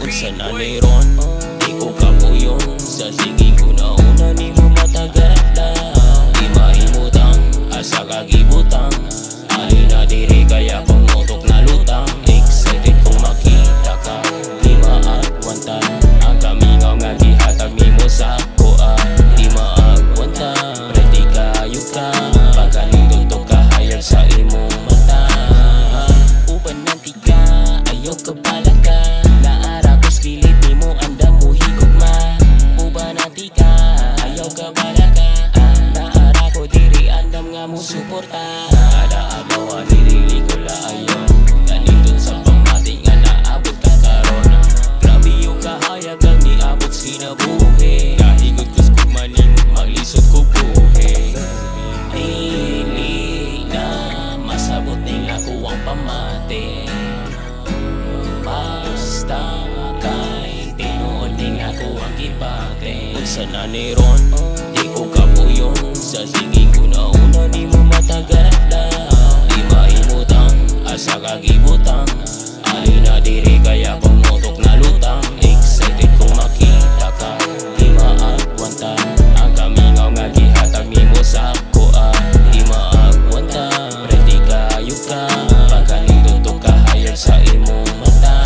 Unsa na ni ron, di ko kapuyon. Sa sige ko na una ni mo matagal na. Di mahimutang, asa kagibutang. Alin na diri kaya pangutok na lutang. Excited kong makita ka, di maagwantan. Ang kamingaw nga gihatag ni mo sa koa. Di maagwantan, ready kayo ka. Pagkalindot ka hayag sa imong mata. Uban ng tika, ayaw ka pala ka. Pilit ni mo andam mo higugma. Uba na tika, ayaw ka bala ka. Naara ko diri andam nga mo suporta. Ada adlaw nilili ko laayon. Ganindot sa pamati nga naabot ka karon. Grabe yung kahayag ang niabot sinabuhi. Kahigod kus kog manimot maglisod ko buhi. Dili na masabot ning ako ang pamati. Basta unsa na ni ron, di ko kapuyon. Sa sige ko na una di mo matagal na. Di mahimutang, asa kagibutang. Alin na diri kaya pangutok na lutang. Excited kong makita ka, di maagwantan. Ang kamingaw nga gihatag ni mo sa koa. Di maagwantan, ready kayo ka. Pagkalindot ka hayag sa imong mata.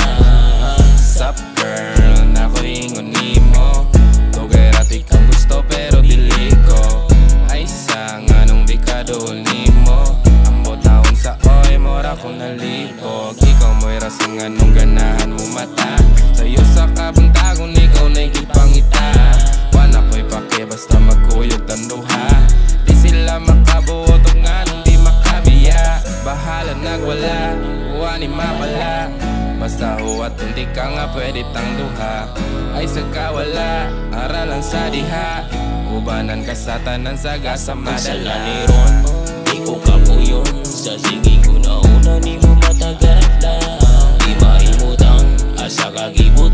Sup girl, nako ingon ni mo. Kang gusto pero dili ko. Ay sa nga nung di ka dool ni mo. Ambot taon sa oy, mora kong nalipog. Ikaw mo'y rason nga nung ganahan mo mata. Sa'yo sa kabuntagon, ikaw na'y gipangita. Wana ko'y pake basta magkuyog tanduha. Di sila makabuot o nga nung di makabiya. Bahala nagwala, huwani mapala. Basta huwat hindi ka nga pwede tang duha. Ay sa kawala, aralan sa diha. Ubanan ka sa tanan sa gasa madala. Unsa na ni ron, di ko kapuyon. Sa sige ko na una ni mo matagal na. Di mahimutang, asa kagibutang.